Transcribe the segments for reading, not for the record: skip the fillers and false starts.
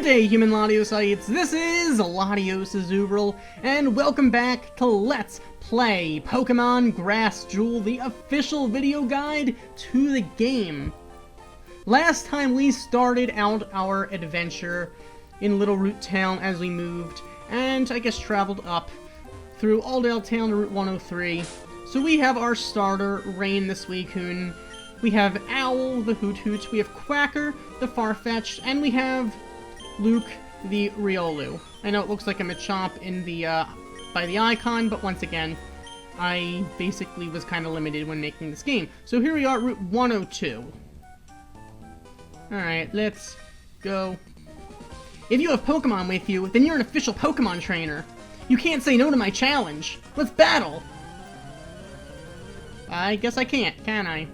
day, human Latiosites. This is LatiosAzurill, and welcome back to Let's Play Pokemon Grass Jewel, the official video guide to the game. Last time we started out our adventure in Little Root Town as we moved, and I guess traveled up through Alldale Town to Route 103. So we have our starter, Rain the Suicune. We have Owl, the Hoot Hoot. We have Quacker, the Farfetch'd, and we have Luke, the Riolu. I know it looks like a Machop in the by the icon, but once again, I basically was kind of limited when making this game. So here we are, Route 102. Alright, let's go. If you have Pokemon with you, then you're an official Pokemon trainer. You can't say no to my challenge. Let's battle! I guess I can't, can I?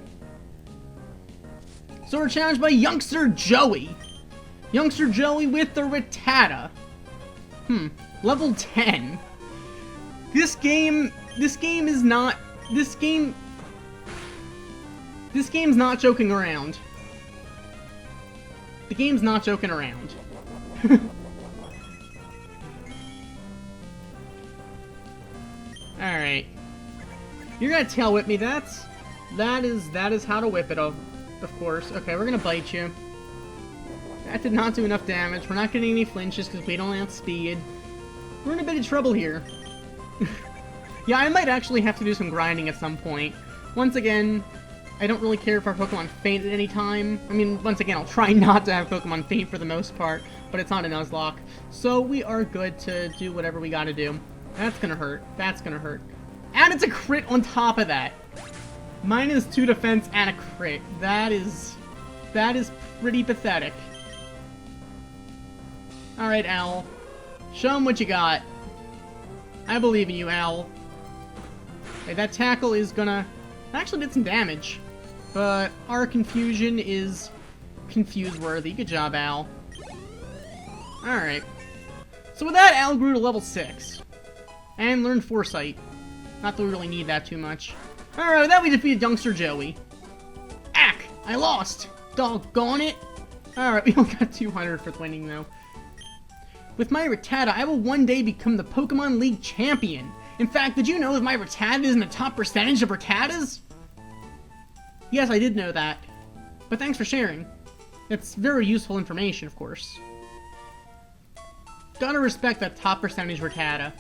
So we're challenged by Youngster Joey. Youngster Joey with the Rattata. Level 10. This game's not joking around. The game's not joking around. Alright. You're gonna tail whip me, that is how to whip it, of course. Okay, we're gonna bite you. That did not do enough damage. We're not getting any flinches because we don't have speed. We're in a bit of trouble here. Yeah, I might actually have to do some grinding at some point. Once again, I don't really care if our Pokemon faint at any time. I mean, once again, I'll try not to have Pokemon faint for the most part, but it's not a Nuzlocke. So we are good to do whatever we gotta do. That's gonna hurt. That's gonna hurt. And it's a crit on top of that. -2 defense and a crit. That is pretty pathetic. Alright, Owl. Show him what you got. I believe in you, Owl. Okay, that tackle is gonna... actually did some damage. But our confusion is confuse-worthy. Good job, Owl. Alright. So with that, Owl grew to level 6. And learned Foresight. Not that we really need that too much. Alright, with that we defeated Youngster Joey. Ack! I lost! Doggone it! Alright, we only got 200 for winning, though. With my Rattata, I will one day become the Pokemon League champion. In fact, did you know that my Rattata is in the top percentage of Rattatas? Yes, I did know that. But thanks for sharing. It's very useful information, of course. Gotta respect that top percentage Rattata.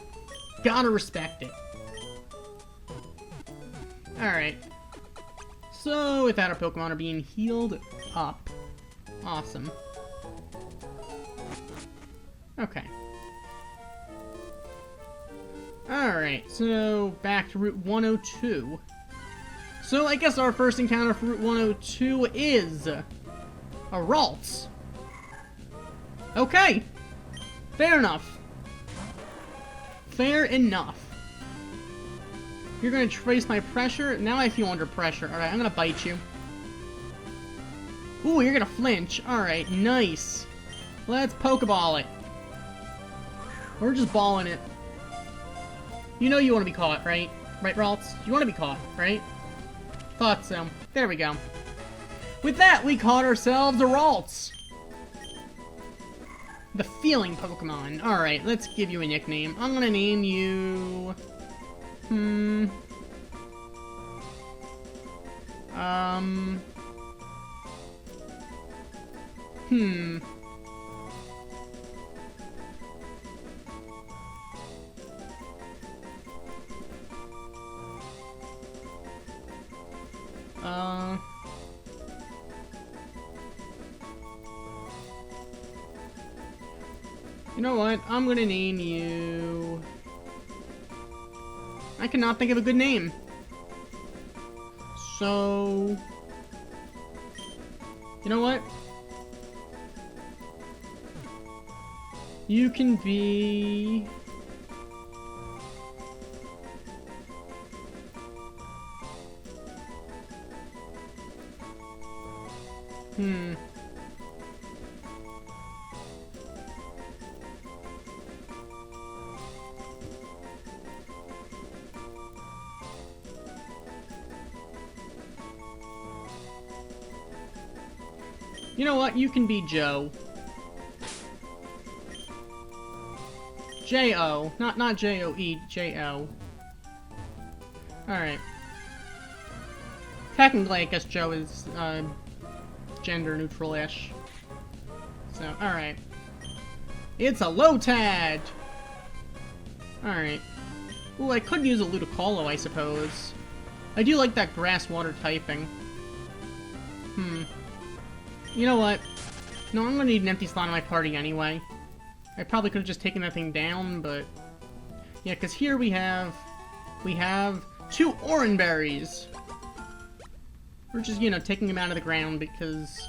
Gotta respect it. Alright. So, with that, our Pokemon are being healed up. Awesome. Okay. Alright, so back to Route 102. So I guess our first encounter for Route 102 is a Ralts. Okay. Fair enough. Fair enough. You're gonna trace my pressure. Now I feel under pressure. Alright, I'm gonna bite you. Ooh, you're gonna flinch. Alright, nice. Let's Pokeball it. We're just balling it. You know you want to be caught, right? Right, Ralts? You want to be caught, right? Thought so. There we go. With that, we caught ourselves a Ralts. The Feeling Pokemon. Alright, let's give you a nickname. I'm gonna name you... You know what? I'm gonna name you... I cannot think of a good name. So... You know what? You can be... You know what? You can be Joe. J-O. Not J-O-E, J-O. Alright. Technically, I guess Joe is, gender neutral-ish. So, alright. It's a Lotad! Alright. Ooh, I could use a Ludicolo, I suppose. I do like that grass water typing. You know what? No, I'm gonna need an empty slot in my party anyway. I probably could have just taken that thing down, but... yeah, because here we have 2 Oran Berries! We're just, you know, taking them out of the ground because...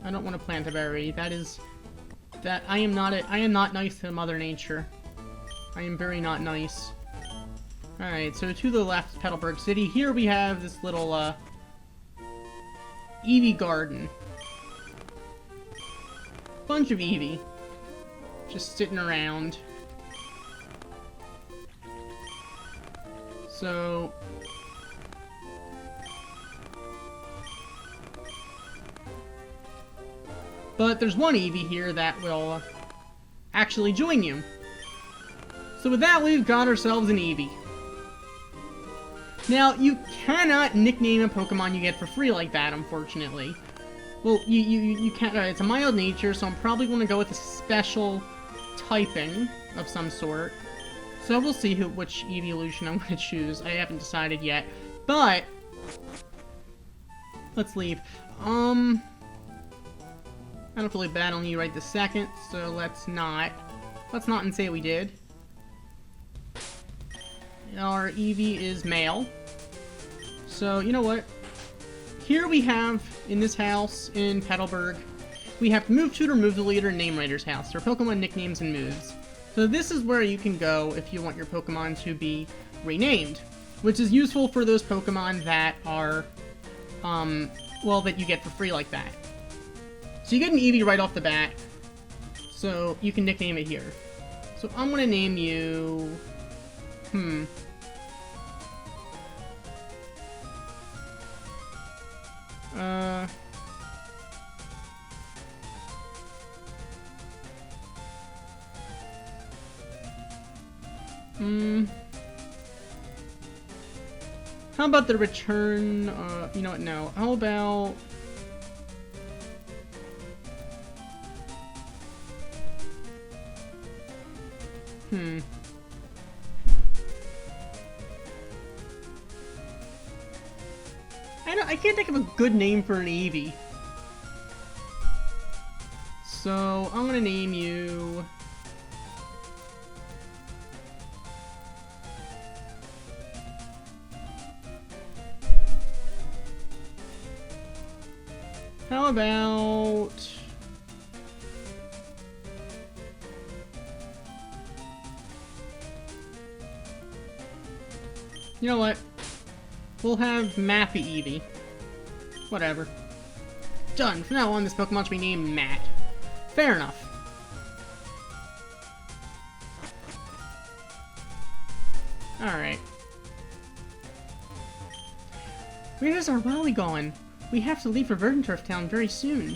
I don't want to plant a berry. I am not nice to Mother Nature. I am very not nice. Alright, so to the left is Petalburg City. Here we have this little, Evie Garden. Bunch of Eevee. Just sitting around. So... but there's one Eevee here that will actually join you. So with that, we've got ourselves an Eevee. Now, you cannot nickname a Pokemon you get for free like that, unfortunately. Well, you can't. It's a mild nature, so I'm probably going to go with a special typing of some sort. So we'll see which evolution I'm going to choose. I haven't decided yet, but let's leave. I don't feel like battling you right this second, so let's not and say we did. Our Eevee is male. So, you know what? Here we have, in this house, in Petalburg, we have Move Tutor, Move the Leader, and Name Writer's house. There are Pokemon nicknames and moves. So this is where you can go if you want your Pokemon to be renamed, which is useful for those Pokemon that are, well, that you get for free like that. So you get an Eevee right off the bat, so you can nickname it here. So I'm gonna name you... How about the return, you know what, no. How about... I can't think of a good name for an Eevee. So, I'm gonna name you... how about... you know what? We'll have Mappy Eevee. Whatever. Done. From now on, this Pokemon should be named Matt. Fair enough. Alright. Where is our Raleigh going? We have to leave for Verdanturf Town very soon.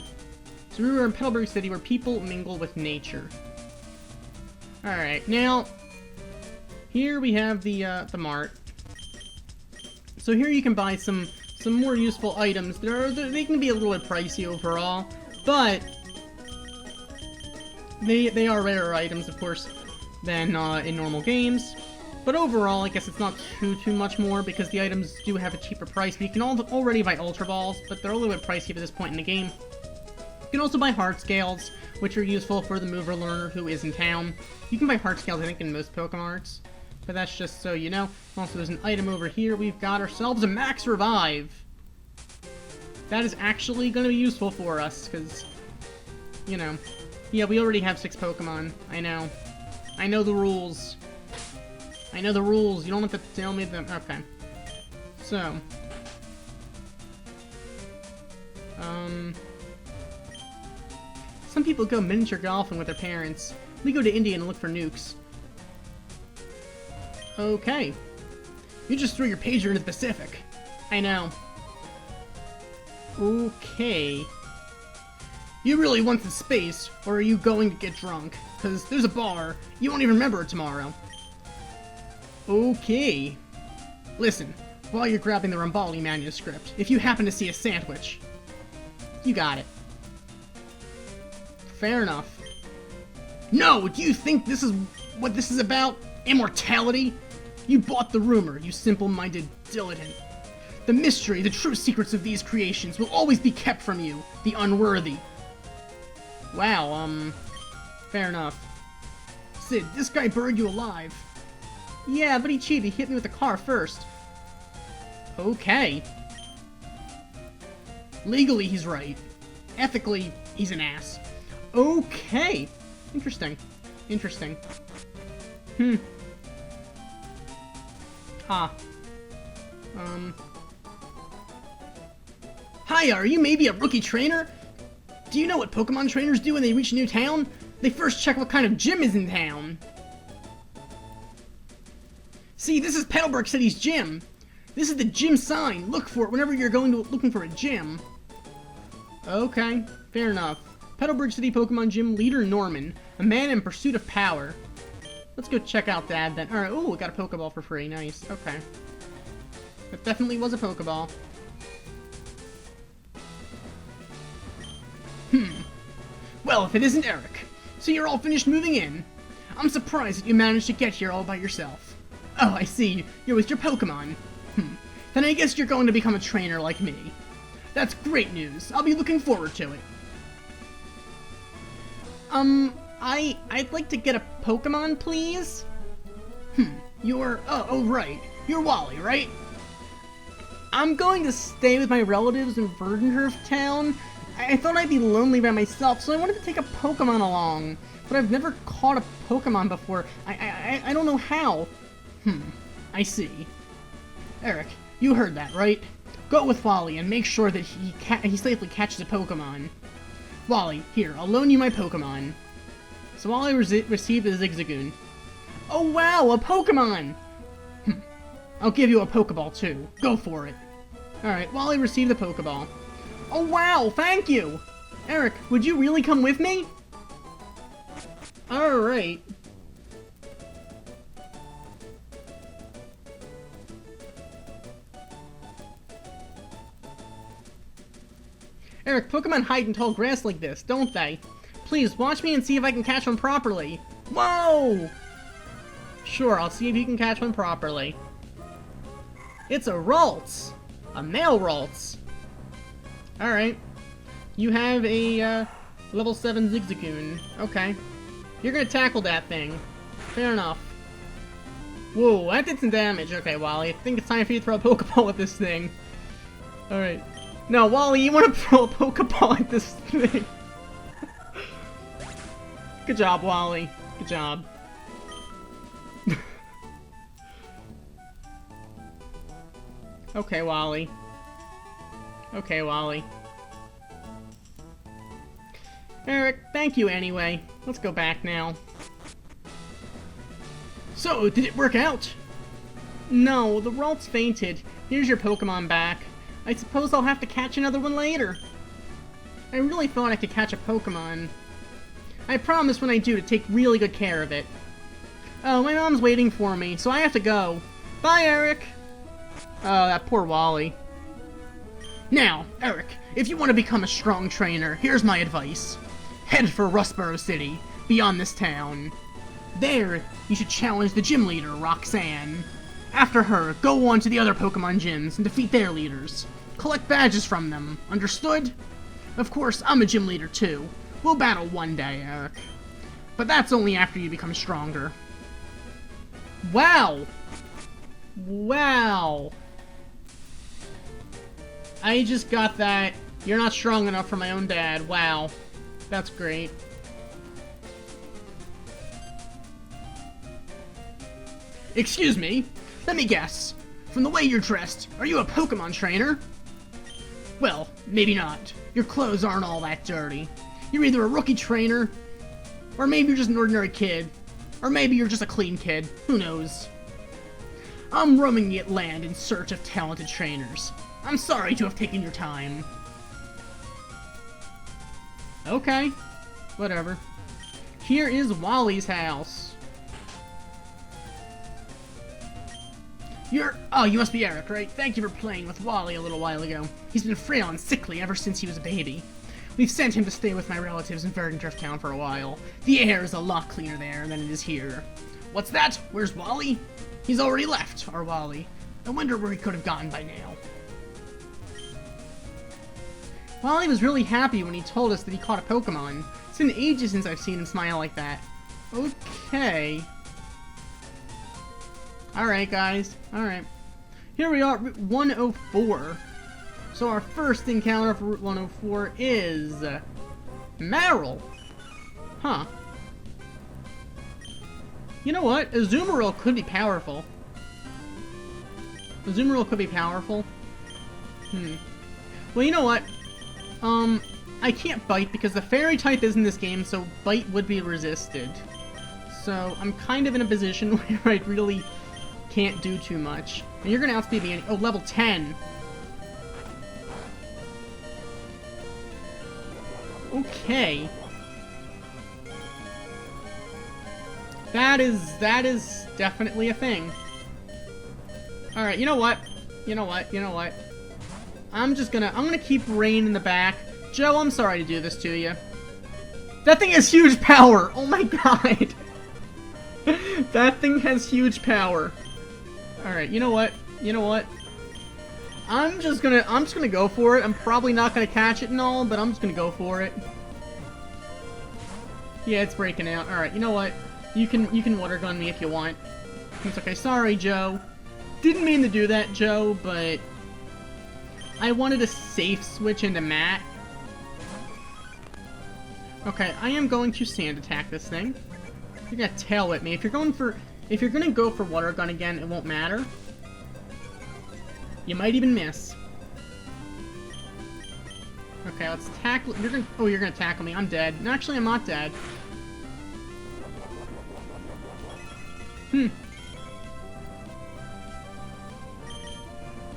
So we were in Petalburg City where people mingle with nature. Alright, now... here we have the mart. So here you can buy some more useful items. They can be a little bit pricey overall, but they are rarer items, of course, than in normal games. But overall, I guess it's not too much more because the items do have a cheaper price. But you can already buy Ultra Balls, but they're a little bit pricey at this point in the game. You can also buy Heart Scales, which are useful for the mover learner who is in town. You can buy Heart Scales, I think, in most Pokemon Arts. But that's just so you know. Also, there's an item over here. We've got ourselves a Max Revive. That is actually going to be useful for us, because, you know. Yeah, we already have 6 Pokemon. I know. I know the rules. I know the rules. You don't have to tell me them. Okay. So. Some people go miniature golfing with their parents. We go to India and look for nukes. Okay. You just threw your pager into the Pacific. I know. Okay. You really want the space, or are you going to get drunk? Because there's a bar. You won't even remember it tomorrow. Okay. Listen, while you're grabbing the Rambaldi manuscript, if you happen to see a sandwich, you got it. Fair enough. No, do you think this is what this is about? Immortality? You bought the rumor, you simple-minded dilettante. The mystery, the true secrets of these creations will always be kept from you, the unworthy. Wow, fair enough. Sid, this guy buried you alive. Yeah, but he cheated. He hit me with the car first. Okay. Legally, he's right. Ethically, he's an ass. Okay. Interesting. Interesting. Huh. Hi, are you maybe a rookie trainer? Do you know what Pokemon trainers do when they reach a new town? They first check what kind of gym is in town. See, this is Petalburg City's gym. This is the gym sign. Look for it whenever you're looking for a gym. Okay, fair enough. Petalburg City Pokemon Gym leader Norman, a man in pursuit of power. Let's go check out that then. Alright, ooh, we got a Pokeball for free. Nice, okay. That definitely was a Pokeball. Well, if it isn't Eric. So you're all finished moving in. I'm surprised that you managed to get here all by yourself. Oh, I see. You're with your Pokemon. Then I guess you're going to become a trainer like me. That's great news. I'll be looking forward to it. I'd like to get a Pokemon, please? You're... Oh, right. You're Wally, right? I'm going to stay with my relatives in Verdenhurf Town. I thought I'd be lonely by myself, so I wanted to take a Pokemon along. But I've never caught a Pokemon before. I don't know how. I see. Eric, you heard that, right? Go with Wally and make sure that he safely catches a Pokemon. Wally, here, I'll loan you my Pokemon. So Wally received a Zigzagoon. Oh wow, a Pokemon! I'll give you a Pokeball too. Go for it. Alright, Wally received the Pokeball. Oh wow, thank you! Eric, would you really come with me? Alright. Eric, Pokemon hide in tall grass like this, don't they? Please, watch me and see if I can catch one properly. Whoa! Sure, I'll see if you can catch one properly. It's a Ralts! A male Ralts! Alright. You have a, level 7 Zigzagoon. Okay. You're gonna tackle that thing. Fair enough. Whoa, that did some damage. Okay, Wally, I think it's time for you to throw a Pokeball at this thing. Alright. No, Wally, you want to throw a Pokeball at this thing. Good job, Wally. Good job. Okay, Wally. Okay, Wally. Eric, thank you anyway. Let's go back now. So, did it work out? No, the Ralts fainted. Here's your Pokemon back. I suppose I'll have to catch another one later. I really thought I could catch a Pokemon. I promise when I do to take really good care of it. Oh, my mom's waiting for me, so I have to go. Bye, Eric! Oh, that poor Wally. Now, Eric, if you want to become a strong trainer, here's my advice. Head for Rustboro City, beyond this town. There, you should challenge the gym leader, Roxanne. After her, go on to the other Pokemon gyms and defeat their leaders. Collect badges from them, understood? Of course, I'm a gym leader too. We'll battle one day, Eric. But that's only after you become stronger. Wow! Wow! I just got that. You're not strong enough for my own dad. Wow. That's great. Excuse me? Let me guess. From the way you're dressed, are you a Pokemon trainer? Well, maybe not. Your clothes aren't all that dirty. You're either a rookie trainer, or maybe you're just an ordinary kid, or maybe you're just a clean kid. Who knows? I'm roaming the land in search of talented trainers. I'm sorry to have taken your time. Okay. Whatever. Here is Wally's house. Oh, you must be Eric, right? Thank you for playing with Wally a little while ago. He's been frail and sickly ever since he was a baby. We've sent him to stay with my relatives in Verdendrift Town for a while. The air is a lot cleaner there than it is here. What's that? Where's Wally? He's already left, our Wally. I wonder where he could have gone by now. Wally was really happy when he told us that he caught a Pokemon. It's been ages since I've seen him smile like that. Okay. Alright, guys. Alright. Here we are, Route 104. So our first encounter for Route 104 is... Marill. Huh. You know what? Azurill could be powerful. Azurill could be powerful. Well, you know what? I can't bite because the fairy type is in this game, so bite would be resisted. So I'm kind of in a position where I really can't do too much. And you're gonna outspeed me. Oh, level 10. Okay. That is definitely a thing. Alright, you know what? I'm gonna keep Rain in the back. Joe, I'm sorry to do this to you. That thing has huge power! Oh my god! That thing has huge power. Alright, you know what? I'm just gonna go for it. I'm probably not gonna catch it and all, but I'm just gonna go for it. Yeah, it's breaking out. Alright, you know what? You can water gun me if you want. It's okay. Sorry, Joe. Didn't mean to do that, Joe, but I wanted to safe switch into Matt. Okay, I am going to sand attack this thing. You're gonna tail whip me. If you're gonna go for water gun again, it won't matter. You might even miss. Okay, let's tackle. You're gonna tackle me. I'm dead. No, actually, I'm not dead.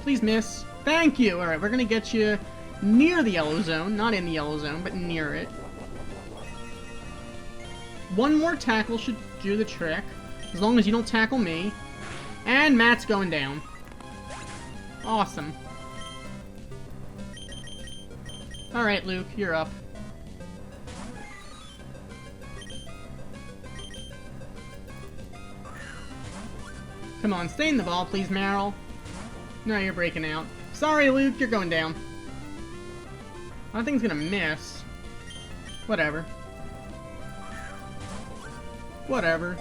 Please miss. Thank you. All right, we're gonna get you near the yellow zone, not in the yellow zone, but near it. One more tackle should do the trick, as long as you don't tackle me. And Matt's going down. Awesome. Alright, Luke, you're up. Come on, stay in the ball, please, Marill. No, you're breaking out. Sorry, Luke, you're going down. I think he's gonna miss. Whatever. Whatever.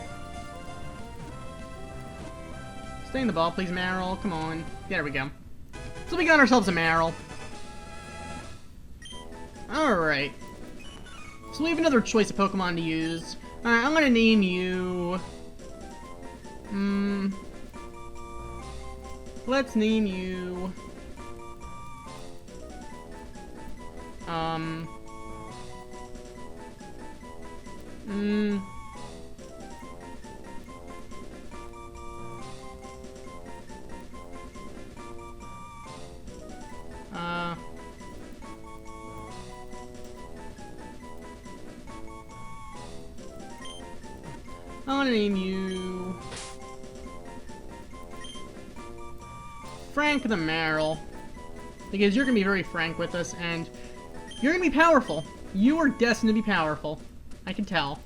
Stay in the ball, please, Marill. Come on. There we go. So we got ourselves a Marill. Alright. So we have another choice of Pokemon to use. Alright, I'm gonna name you... Let's name you... I'm gonna name you... Frank the Marill. Because you're gonna be very frank with us, and you're gonna be powerful. You are destined to be powerful. I can tell.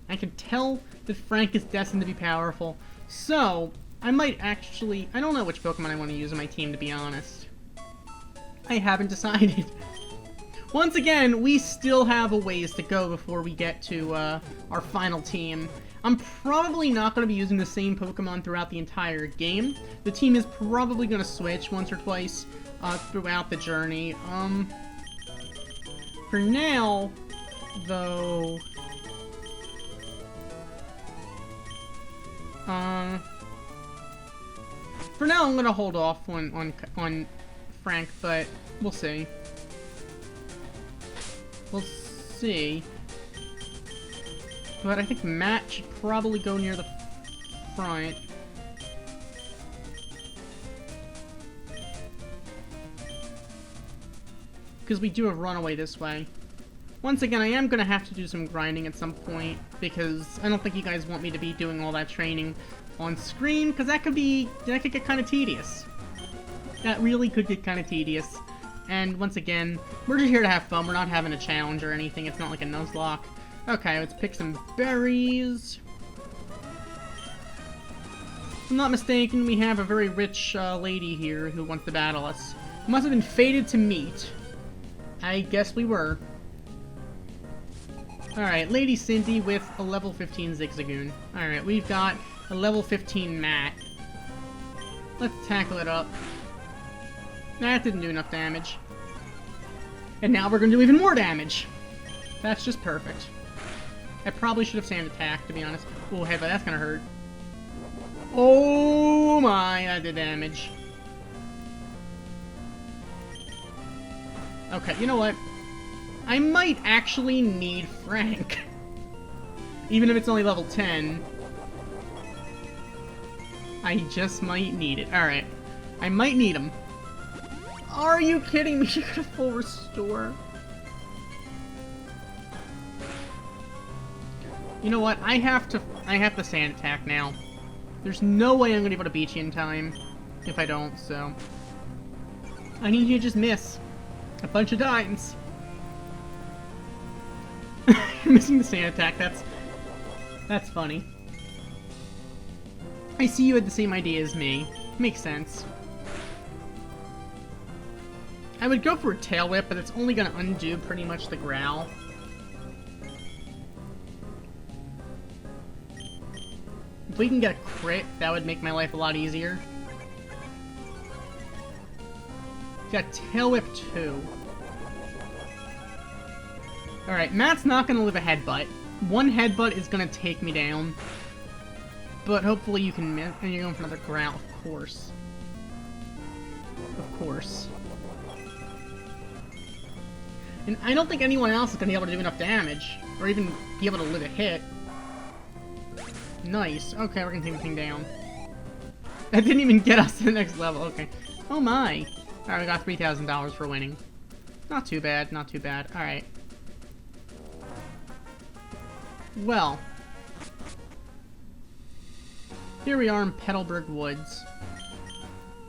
I can tell that Frank is destined to be powerful. So, I might actually... I don't know which Pokemon I want to use on my team, to be honest. I haven't decided. Once again, we still have a ways to go before we get to our final team. I'm probably not going to be using the same Pokemon throughout the entire game. The team is probably going to switch once or twice throughout the journey. For now, though... for now, I'm going to hold off on Frank, but we'll see. We'll see. But I think Matt should probably go near the front. Because we do have runaway this way. Once again, I am gonna have to do some grinding at some point, because I don't think you guys want me to be doing all that training on screen, because that could get kind of tedious. That really could get kind of tedious. And once again, we're just here to have fun. We're not having a challenge or anything. It's not like a Nuzlocke. Okay, let's pick some berries. If I'm not mistaken, we have a very rich lady here who wants to battle us. We must have been fated to meet. I guess we were. Alright, Lady Cindy with a level 15 Zigzagoon. Alright, we've got a level 15 Matt. Let's tackle it up. That didn't do enough damage. And now we're going to do even more damage. That's just perfect. I probably should have sand attack, to be honest. Oh, headbutt, that's going to hurt. Oh my, that did damage. Okay, you know what? I might actually need Frank. Even if it's only level 10. I just might need it. Alright. I might need him. Are you kidding me? You got a full restore. You know what? I have to sand attack now. There's no way I'm gonna be able to beat you in time if I don't, so I need you to just miss a bunch of times. You're missing the sand attack, that's funny. I see you had the same idea as me. Makes sense. I would go for a tail whip, but it's only gonna undo pretty much the growl. If we can get a crit, that would make my life a lot easier. Got tail whip 2. Alright, Matt's not gonna live a headbutt. One headbutt is gonna take me down. But hopefully you can miss, and you're going for another growl, of course. Of course. And I don't think anyone else is going to be able to do enough damage, or even be able to live a hit. Nice. Okay, we're going to take the thing down. That didn't even get us to the next level. Okay. Oh my. Alright, we got $3,000 for winning. Not too bad, not too bad. Alright. Well. Here we are in Petalburg Woods.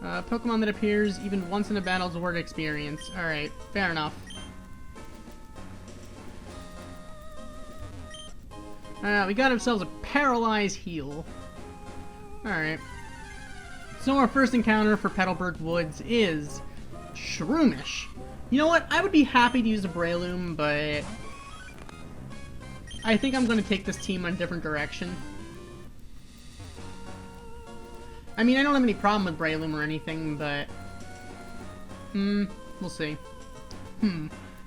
Pokemon that appears even once in a battle is worth experience. Alright, fair enough. We got ourselves a Paralyze Heal. Alright. So our first encounter for Petalburg Woods is Shroomish. You know what? I would be happy to use a Breloom, but I think I'm going to take this team in a different direction. I mean, I don't have any problem with Breloom or anything, but we'll see.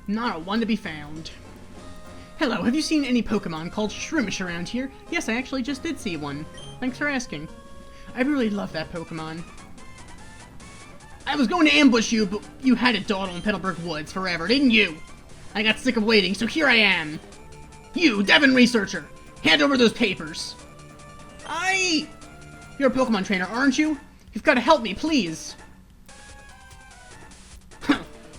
Not a one to be found. Hello, have you seen any Pokemon called Shroomish around here? Yes, I actually just did see one. Thanks for asking. I really love that Pokemon. I was going to ambush you, but you had it dawdle in Petalburg Woods forever, didn't you? I got sick of waiting, so here I am. You, Devon Researcher, hand over those papers. You're a Pokemon trainer, aren't you? You've got to help me, please.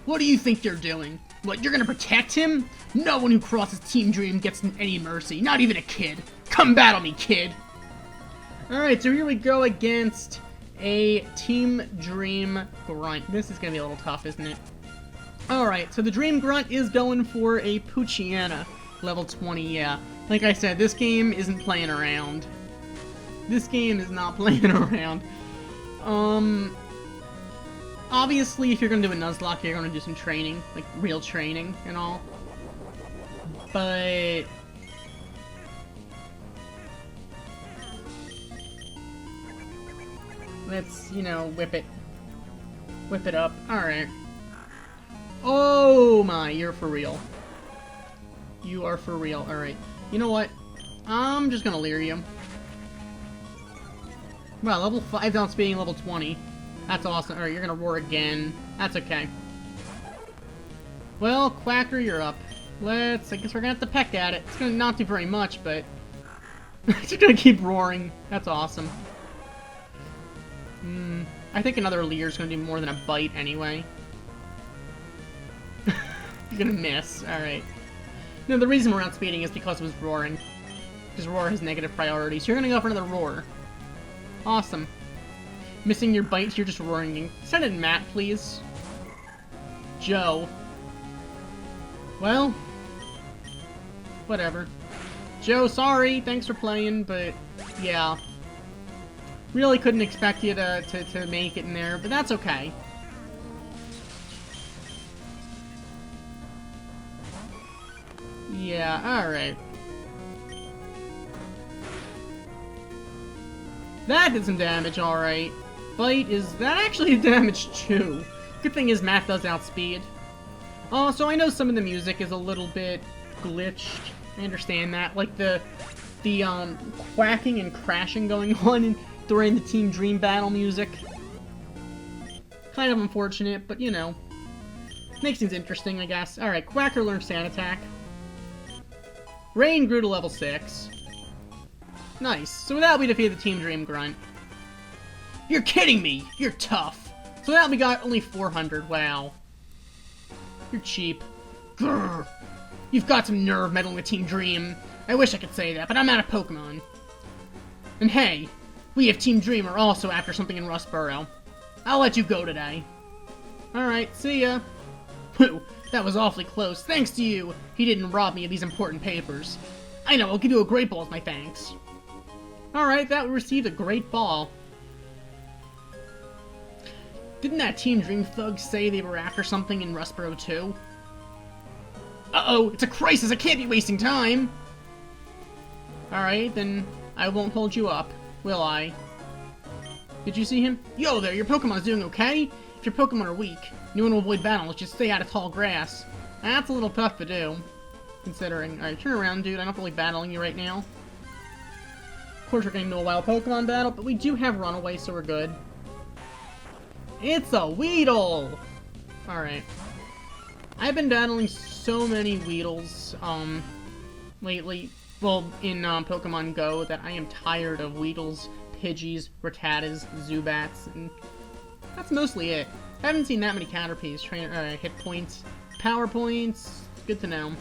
What do you think you're doing? What, you're gonna protect him? No one who crosses Team Dream gets any mercy, not even a kid. Come battle me, kid. Alright, so here we go against a Team Dream Grunt. This is gonna be a little tough, isn't it? Alright, so the Dream Grunt is going for a Poochyena, level 20, yeah. Like I said, this game isn't playing around. This game is not playing around. Obviously, if you're gonna do a Nuzlocke, you're gonna do some training, like real training and all. But let's, you know, whip it up. Alright. Oh my, you're for real. You are for real. Alright. You know what? I'm just gonna leer you. Well, level 5 down speeding, level 20. That's awesome. Alright, you're gonna roar again. That's okay. Well, Quacker, you're up. I guess we're gonna have to peck at it. It's gonna not do very much, but it's gonna keep roaring. That's awesome. I think another leer's gonna do more than a bite anyway. You're gonna miss. Alright. No, the reason we're not speeding is because it was roaring. Because roar has negative priority, so you're gonna go for another roar. Awesome. Missing your bites, you're just roaring. Send in Matt, please. Joe. Well, whatever. Joe, sorry, thanks for playing, but yeah. Really couldn't expect you to make it in there, but that's okay. Yeah, alright. That did some damage, alright. Bite is... that actually did damage too. Good thing is Matt does outspeed. Oh, so I know some of the music is a little bit glitched. I understand that. Like the quacking and crashing going on during the Team Dream battle music. Kind of unfortunate, but you know. Makes things interesting, I guess. Alright, Quacker learns Sand Attack. Rain grew to level 6. Nice. So with that, we defeated the Team Dream Grunt. You're kidding me! You're tough! So with that, we got only 400. Wow. You're cheap. Grrr. You've got some nerve meddling with Team Dream. I wish I could say that, but I'm out of Pokemon. And hey, we of Team Dream are also after something in Rustboro. I'll let you go today. Alright, see ya. Whew, that was awfully close. Thanks to you, he didn't rob me of these important papers. I know, I'll give you a great ball as my thanks. Alright, that received a great ball. Didn't that Team Dream thug say they were after something in Rustboro too? Uh-oh, it's a crisis, I can't be wasting time! Alright, then I won't hold you up, will I? Did you see him? Yo there, your Pokemon's doing okay? If your Pokemon are weak, you want to avoid battles, just stay out of tall grass. That's a little tough to do, considering. Alright, turn around, dude, I'm not really battling you right now. Of course we're getting into a wild Pokemon battle, but we do have Runaway, so we're good. It's a Weedle! Alright. I've been battling so many Weedles, lately. Well, in, Pokemon Go, that I am tired of Weedles, Pidgeys, Rattatas, Zubats, and that's mostly it. I haven't seen that many Caterpies, hit points, power points. Good to know.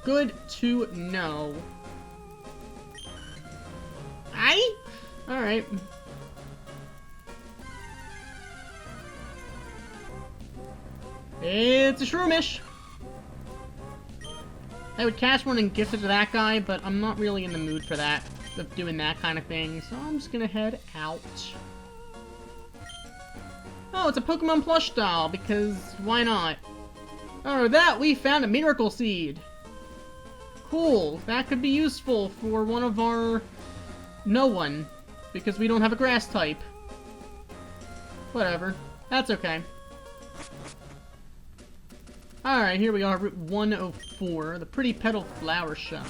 Good to know. Aye? Alright. It's a Shroomish! I would catch one and gift it to that guy, but I'm not really in the mood for that, of doing that kind of thing, so I'm just gonna head out. Oh, it's a Pokemon plush doll, because why not? Oh, that we found a Miracle Seed! Cool, that could be useful for one of our... no one, because we don't have a grass type. Whatever, that's okay. Alright, here we are, Route 104, the Pretty Petal Flower Shop.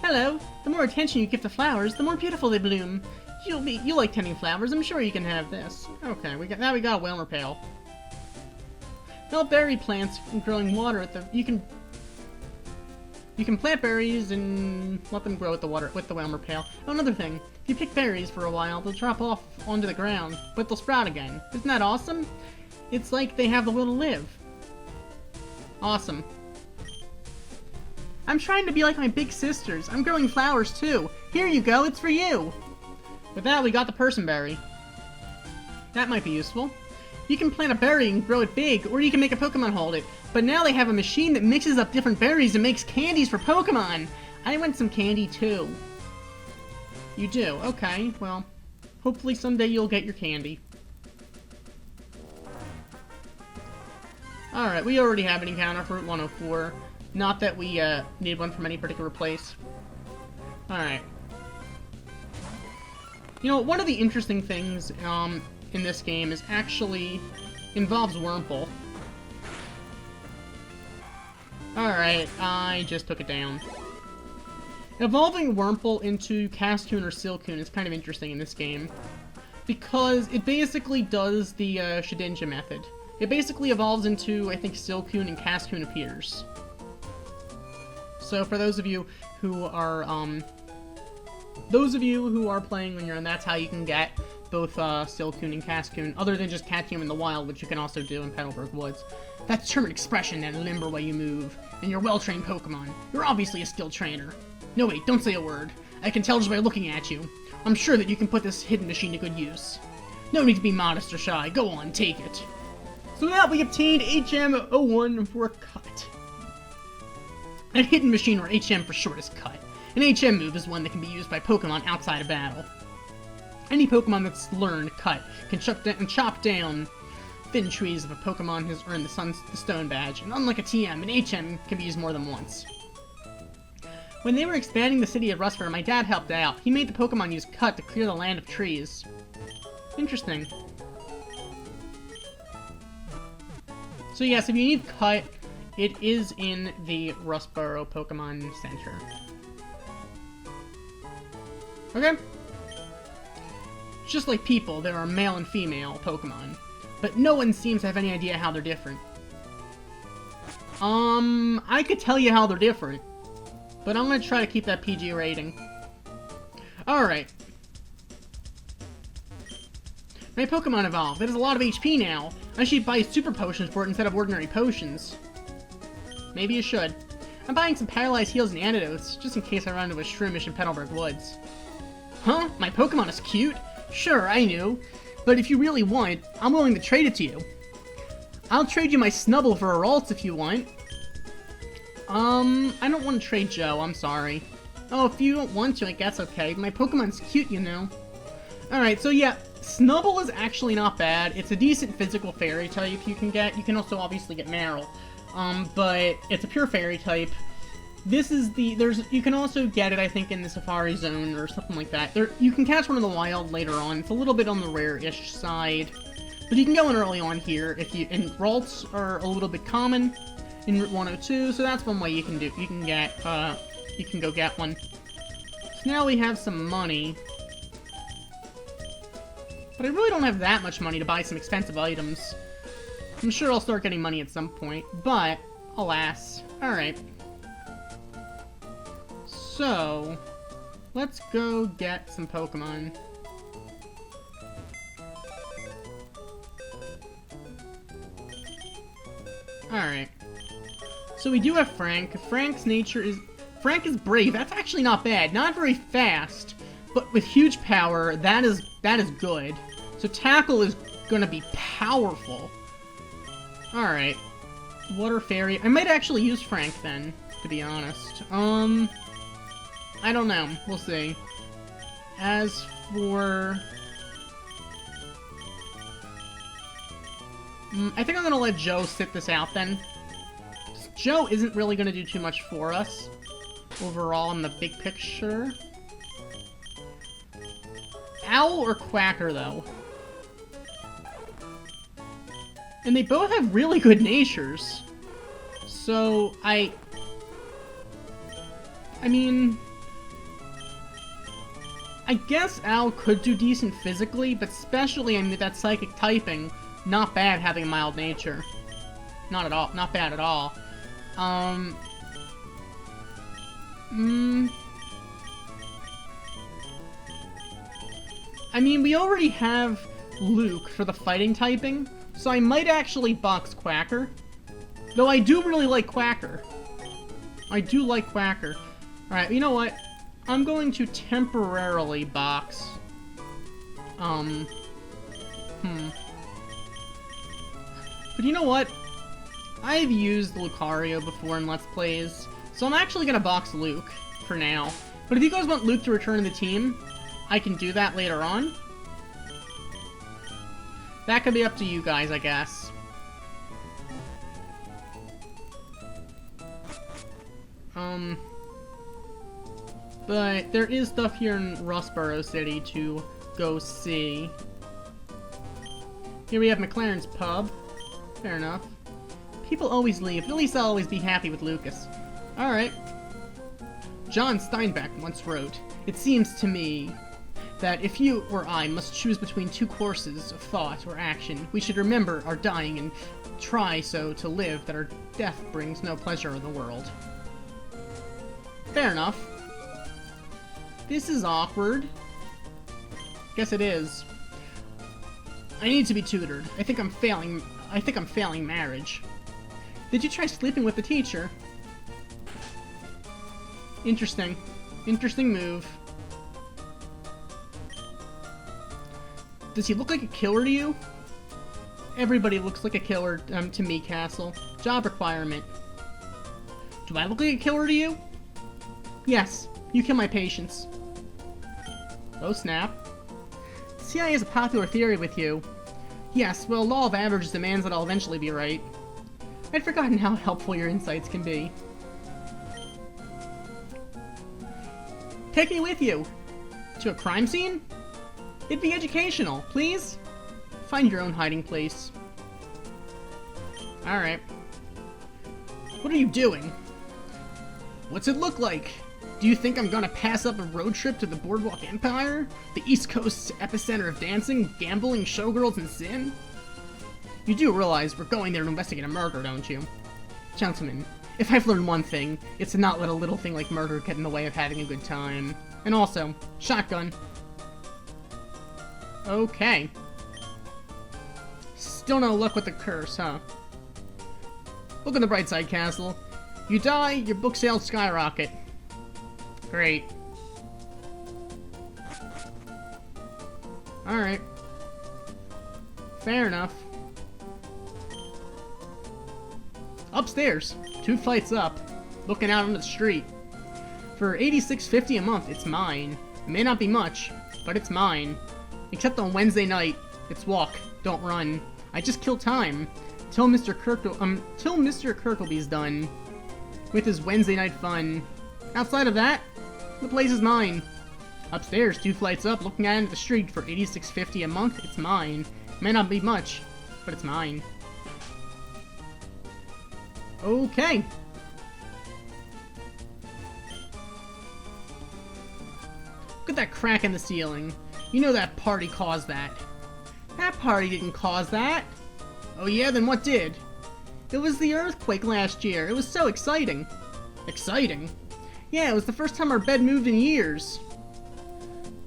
Hello! The more attention you give to flowers, the more beautiful they bloom. You like tending flowers, I'm sure you can have this. Okay, now we got a Whalmer Pail. Help berry plants from growing water at the... You can plant berries and let them grow with the Whalmer Pail. Oh, another thing. If you pick berries for a while, they'll drop off onto the ground, but they'll sprout again. Isn't that awesome? It's like they have the will to live. Awesome. I'm trying to be like my big sisters. I'm growing flowers too. Here you go, it's for you. With that, we got the Person Berry. That might be useful. You can plant a berry and grow it big, or you can make a Pokemon hold it. But now they have a machine that mixes up different berries and makes candies for Pokemon! I want some candy too. You do? Okay, well, hopefully someday you'll get your candy. Alright, we already have an encounter for Route 104. Not that we need one from any particular place. Alright. You know, one of the interesting things in this game is actually involves Wurmple. Alright, I just took it down. Evolving Wurmple into Cascoon or Silcoon is kind of interesting in this game, because it basically does the Shedinja method. It basically evolves into, I think, Silcoon and Cascoon appears. So for those of you who are playing when you're on, that's how you can get both Silcoon and Cascoon, other than just catching them in the wild, which you can also do in Petalburg Woods. That determined expression and limber way you move, and your well-trained Pokemon. You're obviously a skilled trainer. No, wait, don't say a word. I can tell just by looking at you. I'm sure that you can put this hidden machine to good use. No need to be modest or shy. Go on, take it. So now we obtained HM01 for a cut. A hidden machine, or HM for short, is cut. An HM move is one that can be used by Pokemon outside of battle. Any Pokemon that's learned cut can chop down thin trees if a Pokemon has earned the Stone Badge, and unlike a TM, an HM can be used more than once. When they were expanding the city of Rustford, my dad helped out. He made the Pokemon use cut to clear the land of trees. Interesting. So yes, if you need cut, it is in the Rustboro Pokemon Center. Okay. Just like people, there are male and female Pokemon, but no one seems to have any idea how they're different. I could tell you how they're different, but I'm gonna try to keep that PG rating. Alright. My Pokemon evolved. It has a lot of HP now. I should buy super potions for it instead of ordinary potions. Maybe you should. I'm buying some paralyzed heals and antidotes, just in case I run into a Shroomish in Petalburg Woods. Huh? My Pokemon is cute? Sure, I knew. But if you really want, I'm willing to trade it to you. I'll trade you my Snubble for a Ralts if you want. I don't want to trade Joe, I'm sorry. Oh, if you don't want to, I guess okay. My Pokemon's cute, you know. Alright, so yeah, Snubble is actually not bad. It's a decent physical fairy type you can get. You can also obviously get Marill. But it's a pure fairy type. This is you can also get it, I think, in the Safari Zone or something like that. You can catch one in the wild later on. It's a little bit on the rare-ish side. But you can go in early on here and Ralts are a little bit common in Route 102, so that's one way you can go get one. So now we have some money. But I really don't have that much money to buy some expensive items. I'm sure I'll start getting money at some point, but alas. Alright. So, let's go get some Pokemon. Alright. So we do have Frank. Frank's nature is... Frank is brave. That's actually not bad. Not very fast, but with huge power, that is good. So Tackle is gonna be powerful. Alright. Water Fairy. I might actually use Frank then, to be honest. I don't know. We'll see. As for... I think I'm gonna let Joe sit this out then. Joe isn't really gonna do too much for us overall in the big picture. Owl or Quacker, though? And they both have really good natures. So, I mean... I guess Owl could do decent physically, but especially, I mean, that psychic typing, not bad having a mild nature. Not at all. Not bad at all. I mean, we already have Luke for the fighting typing, so I might actually box Quacker. Though I do really like Quacker. I do like Quacker. Alright, you know what? I'm going to temporarily box... But you know what? I've used Lucario before in Let's Plays, so I'm actually gonna box Luke for now. But if you guys want Luke to return to the team, I can do that later on. That could be up to you guys, I guess. But there is stuff here in Rustboro City to go see. Here we have Maclaren's pub. Fair enough. People always leave. At least I'll always be happy with Lucas. Alright. John Steinbeck once wrote, "It seems to me that if you or I must choose between two courses of thought or action, we should remember our dying and try so to live that our death brings no pleasure in the world." Fair enough. This is awkward. Guess it is. I need to be tutored. I think I'm failing marriage. Did you try sleeping with the teacher? Interesting. Interesting move. Does he look like a killer to you? Everybody looks like a killer to me, Castle. Job requirement. Do I look like a killer to you? Yes. You kill my patients. Oh, snap. CIA has a popular theory with you. Yes, well, law of averages demands that I'll eventually be right. I'd forgotten how helpful your insights can be. Take me with you! To a crime scene? It'd be educational, please? Find your own hiding place. Alright. What are you doing? What's it look like? Do you think I'm gonna pass up a road trip to the Boardwalk Empire? The East Coast's epicenter of dancing, gambling, showgirls, and sin? You do realize we're going there to investigate a murder, don't you? Gentlemen, if I've learned one thing, it's to not let a little thing like murder get in the way of having a good time. And also, shotgun. Okay. Still no luck with the curse, huh? Look on the bright side, Castle. You die, your book sales skyrocket. Great. Alright. Fair enough. Upstairs, 2 flights up, looking out on the street. For $86.50 a month, it's mine. It may not be much, but it's mine. Except on Wednesday night, it's walk, don't run. I just kill time till Mr. Kirkleby's done with his Wednesday night fun. Outside of that, the place is mine. Upstairs, 2 flights up, looking out into the street for $86.50 a month, it's mine. May not be much, but it's mine. Okay. Look at that crack in the ceiling. You know that party caused that. That party didn't cause that. Oh yeah, then what did? It was the earthquake last year. It was so exciting. Exciting? Yeah, it was the first time our bed moved in years.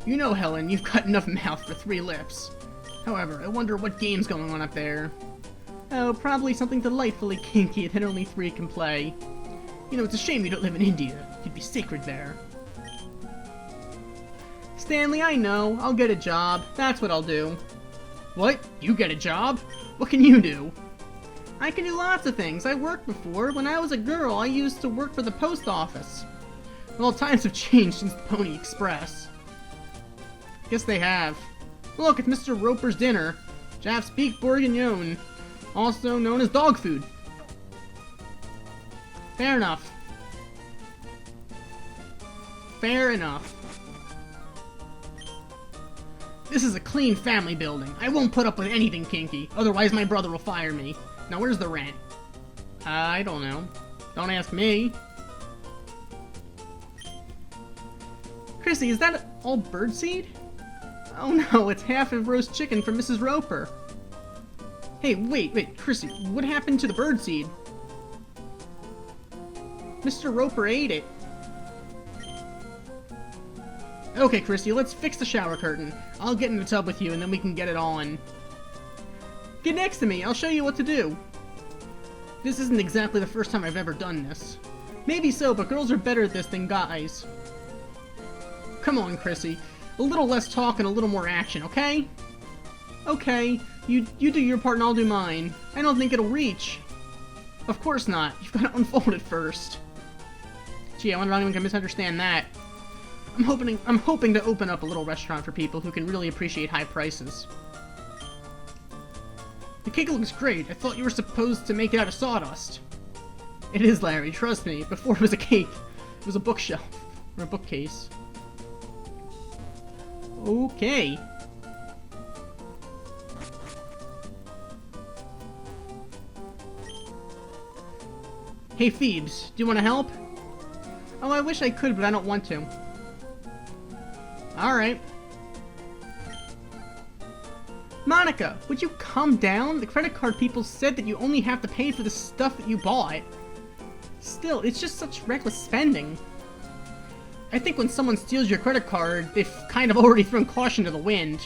You know, Helen, you've got enough mouth for 3 lips. However, I wonder what game's going on up there. Oh, probably something delightfully kinky that only 3 can play. You know, it's a shame you don't live in India. You'd be sacred there. Stanley, I know. I'll get a job. That's what I'll do. What? You get a job? What can you do? I can do lots of things. I worked before. When I was a girl, I used to work for the post office. Well, times have changed since the Pony Express. Guess they have. Look, it's Mr. Roper's dinner. Jaff's beef bourguignon, also known as dog food. Fair enough. Fair enough. This is a clean family building. I won't put up with anything kinky, otherwise my brother will fire me. Now where's the rent? I don't know. Don't ask me. Chrissy, is that all birdseed? Oh no, it's half of roast chicken from Mrs. Roper. Hey, wait, Chrissy, what happened to the birdseed? Mr. Roper ate it. Okay, Chrissy, let's fix the shower curtain. I'll get in the tub with you and then we can get it on. Get next to me, I'll show you what to do. This isn't exactly the first time I've ever done this. Maybe so, but girls are better at this than guys. Come on, Chrissy. A little less talk and a little more action, okay? Okay, you do your part and I'll do mine. I don't think it'll reach. Of course not. You've got to unfold it first. Gee, I wonder if anyone can misunderstand that. I'm hoping to open up a little restaurant for people who can really appreciate high prices. The cake looks great. I thought you were supposed to make it out of sawdust. It is, Larry. Trust me. Before it was a cake, it was a bookshelf. Or a bookcase. Okay. Hey, Phoebes. Do you want to help? Oh, I wish I could, but I don't want to. Alright. Monica, would you calm down? The credit card people said that you only have to pay for the stuff that you bought. Still, it's just such reckless spending. I think when someone steals your credit card, they've kind of already thrown caution to the wind.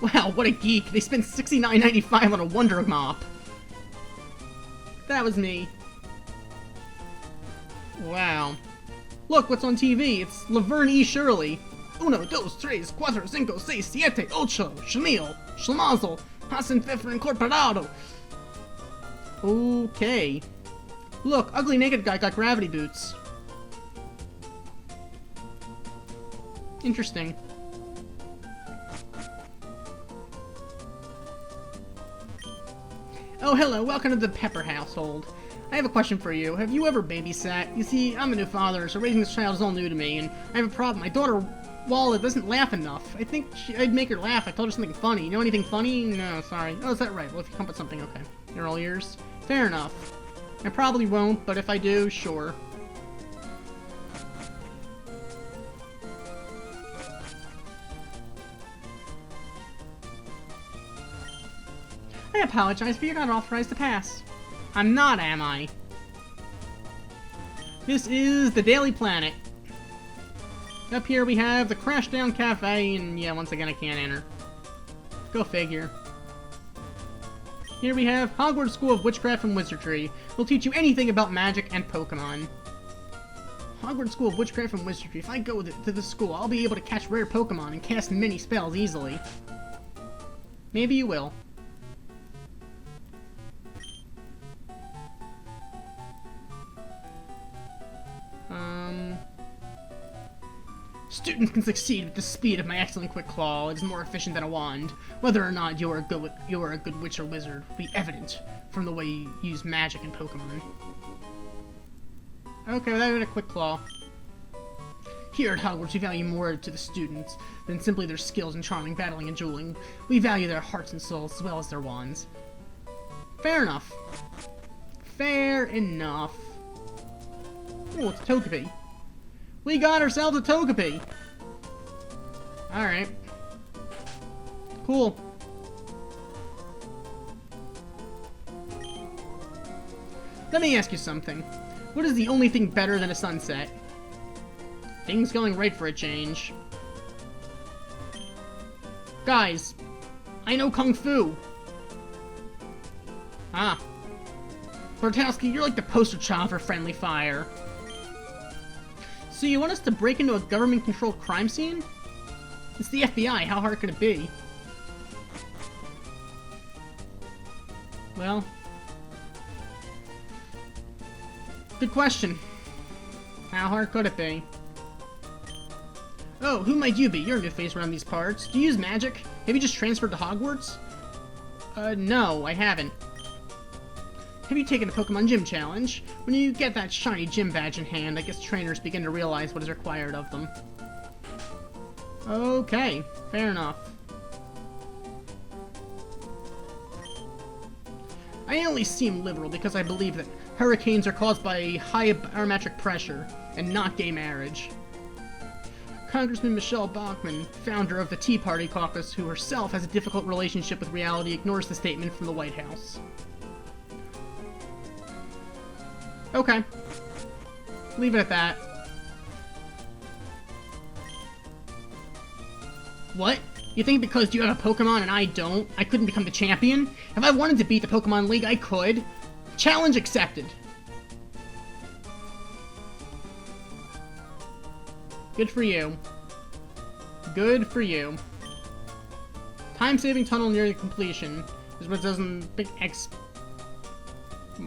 Wow, what a geek. They spent $69.95 on a Wonder Mop. That was me. Wow. Look what's on TV. It's Laverne E. Shirley. Uno, dos, tres, cuatro, cinco, seis, siete, ocho, Schlemiel, Schlemazel, Hassan Pfeffer Incorporado. Okay. Look, ugly naked guy got gravity boots. Interesting. Oh, hello, welcome to the Pepper household. I have a question for you. Have you ever babysat? You see, I'm a new father, so raising this child is all new to me, and I have a problem. My daughter, Walla, doesn't laugh enough. I think I'd make her laugh. I told her something funny. You know anything funny? No, sorry. Oh, is that right? Well, if you come up with something, okay. You're all ears? Fair enough. I probably won't, but if I do, sure. I apologize, but you're not authorized to pass. I'm not, am I? This is the Daily Planet. Up here we have the Crashdown Cafe, and yeah, once again I can't enter. Go figure. Here we have Hogwarts School of Witchcraft and Wizardry. We'll teach you anything about magic and Pokemon. Hogwarts School of Witchcraft and Wizardry. If I go to the school, I'll be able to catch rare Pokemon and cast many spells easily. Maybe you will. Students can succeed with the speed of my excellent quick claw. It is more efficient than a wand. Whether or not you are a good witch or wizard will be evident from the way you use magic in Pokemon. Okay, well, that was a quick claw. Here at Hogwarts, we value more to the students than simply their skills in charming, battling, and dueling. We value their hearts and souls as well as their wands. Fair enough. Fair enough. Oh, it's a Togepi. We got ourselves a Togepi! Alright. Cool. Let me ask you something. What is the only thing better than a sunset? Things going right for a change. Guys, I know Kung Fu! Ah. Bartowski, you're like the poster child for friendly fire. So you want us to break into a government-controlled crime scene? It's the FBI, how hard could it be? Well... good question. How hard could it be? Oh, who might you be? You're a new face around these parts. Do you use magic? Have you just transferred to Hogwarts? No, I haven't. Have you taken a Pokemon Gym Challenge? When you get that shiny gym badge in hand, I guess trainers begin to realize what is required of them. Okay, fair enough. I only seem liberal because I believe that hurricanes are caused by high barometric pressure, and not gay marriage. Congressman Michelle Bachmann, founder of the Tea Party caucus, who herself has a difficult relationship with reality, ignores the statement from the White House. Okay. Leave it at that. What? You think because you have a Pokemon and I don't, I couldn't become the champion? If I wanted to beat the Pokemon League, I could. Challenge accepted. Good for you. Good for you. Time-saving tunnel near completion is what doesn't big X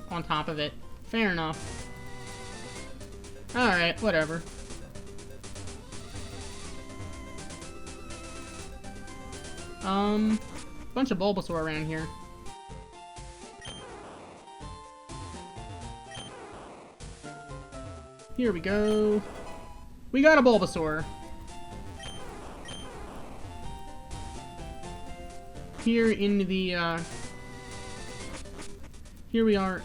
on top of it. Fair enough. Alright, whatever. Bunch of Bulbasaur around here. Here we go. We got a Bulbasaur. Here in the, here we are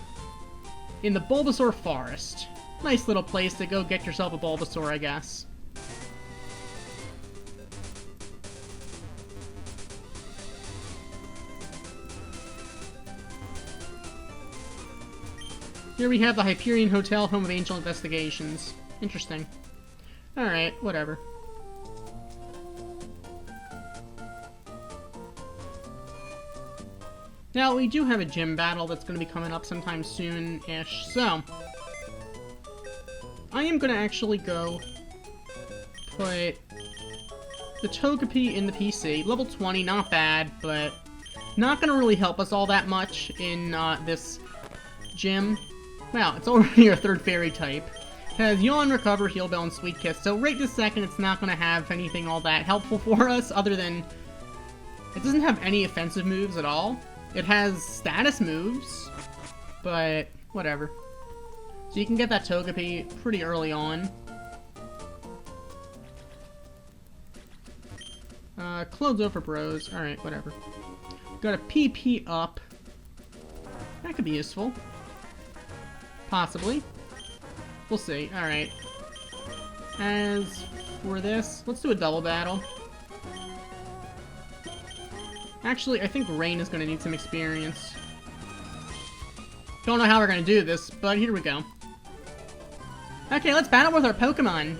in the Bulbasaur Forest. Nice little place to go get yourself a Bulbasaur, I guess. Here we have the Hyperion Hotel, home of Angel Investigations. Interesting. Alright, whatever. Now, we do have a gym battle that's going to be coming up sometime soon-ish, so... I am going to actually go put the Togepi in the PC. Level 20, not bad, but not going to really help us all that much in this gym. Wow, it's already our third fairy type. It has Yawn, Recover, Heal Bell, and Sweet Kiss, so right this second it's not going to have anything all that helpful for us, other than... It doesn't have any offensive moves at all. It has status moves, but whatever. So you can get that Togepi pretty early on. Clothes over bros. Alright, whatever. Got a PP up. That could be useful. Possibly. We'll see. Alright. As for this, let's do a double battle. Actually, I think Rain is going to need some experience. Don't know how we're going to do this, but here we go. Okay, let's battle with our Pokemon.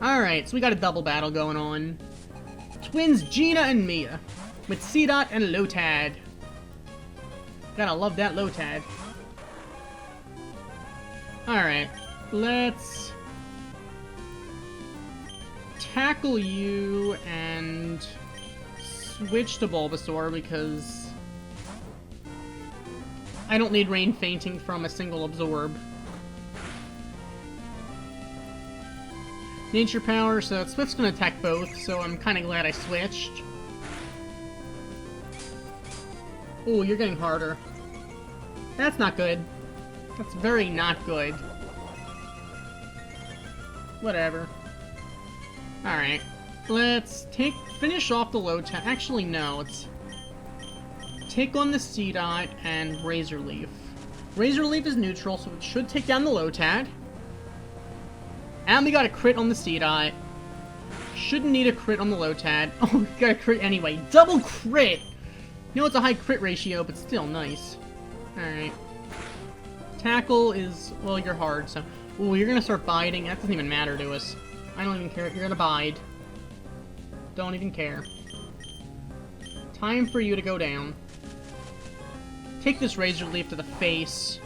Alright, so we got a double battle going on. Twins Gina and Mia, with Seedot and Lotad. Gotta love that Lotad. Alright, let's tackle you and switch to Bulbasaur because I don't need Rain fainting from a single Absorb. Nature Power, so Swift's gonna attack both, so I'm kinda glad I switched. Ooh, you're getting harder. That's not good. That's very not good. Whatever. Alright. Let's finish off the Lotad. Actually, no. Let's take on the Seedot and Razor Leaf. Razor Leaf is neutral, so it should take down the Lotad. And we got a crit on the Seedot. Shouldn't need a crit on the Lotad. Oh, we got a crit anyway. Double crit! You know, it's a high crit ratio, but still nice. Alright. Tackle is... well, you're hard, so... ooh, you're gonna start biding. That doesn't even matter to us. I don't even care. You're gonna bide. Don't even care. Time for you to go down. Take this Razor Leaf to the face.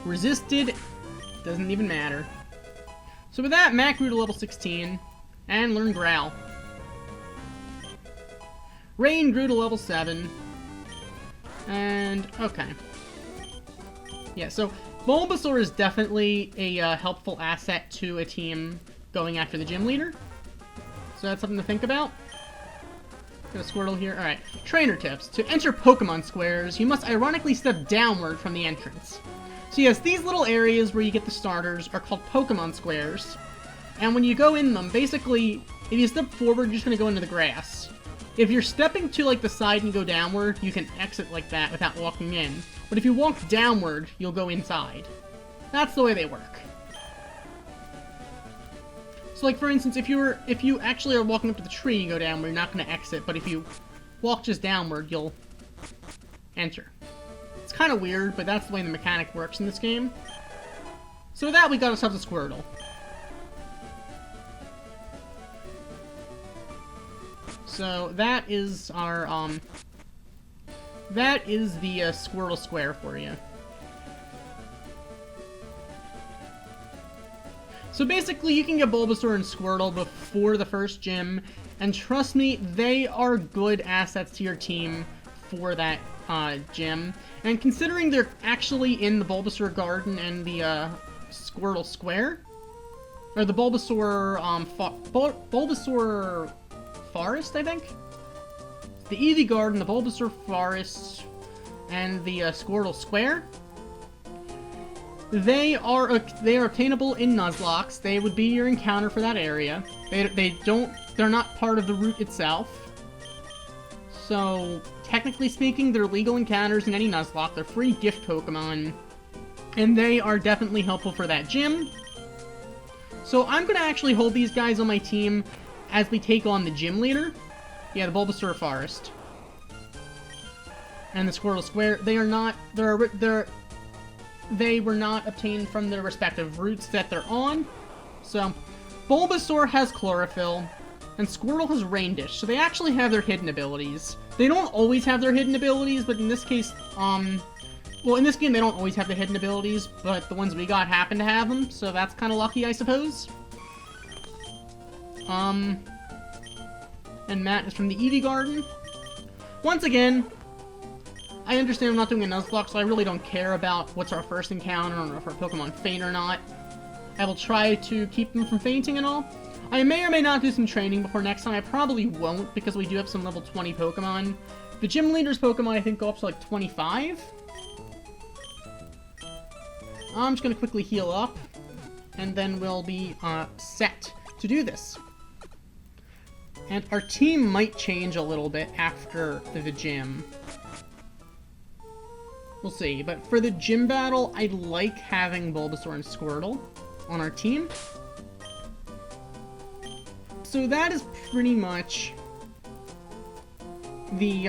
Resisted. Doesn't even matter. So with that, Mac grew to level 16. And learned Growl. Rain grew to level 7. And... okay. Yeah, so Bulbasaur is definitely a helpful asset to a team going after the gym leader. So that's something to think about. Got a Squirtle here. Alright. Trainer tips. To enter Pokemon squares, you must ironically step downward from the entrance. So yes, these little areas where you get the starters are called Pokemon squares. And when you go in them, basically, if you step forward, you're just going to go into the grass. If you're stepping to, like, the side and go downward, you can exit like that without walking in. But if you walk downward, you'll go inside. That's the way they work. So, like, for instance, if you actually are walking up to the tree and go downward, you're not going to exit. But if you walk just downward, you'll enter. It's kind of weird, but that's the way the mechanic works in this game. So with that, we got ourselves a Squirtle. So that is our, that is the Squirtle Square for you. So basically, you can get Bulbasaur and Squirtle before the first gym, and trust me, they are good assets to your team for that gym. And considering they're actually in the Bulbasaur Garden and the Squirtle Square, or the Bulbasaur Bulbasaur Forest, I think? The Evie Garden, the Bulbasaur Forest, and the Squirtle Square. They are obtainable in Nuzlocke. They would be your encounter for that area. They're not part of the route itself. So, technically speaking, they're legal encounters in any Nuzlocke. They're free gift Pokemon. And they are definitely helpful for that gym. So I'm going to actually hold these guys on my team as we take on the gym leader. Yeah, the Bulbasaur Forest. And the Squirtle Square. They were not obtained from their respective routes that they're on. So, Bulbasaur has Chlorophyll. and Squirtle has Rain Dish, so they actually have their hidden abilities. They don't always have their hidden abilities, but in this case, well, in this game they don't always have the hidden abilities, but the ones we got happen to have them, so that's kind of lucky, I suppose. And Matt is from the Evie Garden. Once again, I understand I'm not doing a Nuzlocke, so I really don't care about what's our first encounter, or if our Pokemon faint or not. I will try to keep them from fainting and all. I may or may not do some training before next time. I probably won't, because we do have some level 20 Pokemon. The gym leader's Pokemon, I think, go up to like 25. I'm just going to quickly heal up, and then we'll be set to do this. And our team might change a little bit after the gym. We'll see, but for the gym battle, I like having Bulbasaur and Squirtle on our team. So that is pretty much the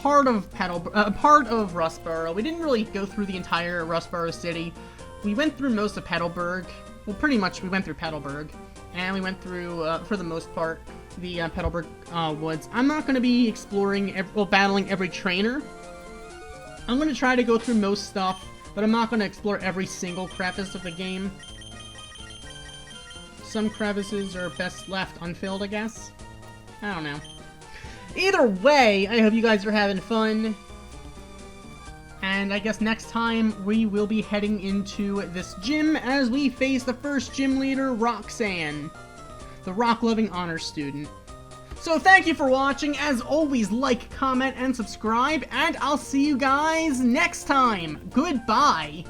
part of Rustboro. We didn't really go through the entire Rustboro city. We went through most of Petalburg. Well, pretty much we went through Petalburg, and we went through, for the most part, the Petalburg Woods. I'm not going to be exploring, battling every trainer. I'm going to try to go through most stuff, but I'm not going to explore every single crevice of the game. Some crevices are best left unfilled, I guess. I don't know. Either way, I hope you guys are having fun. And I guess next time we will be heading into this gym as we face the first gym leader, Roxanne, the rock-loving honor student. So thank you for watching. As always, like, comment, and subscribe, and I'll see you guys next time. Goodbye!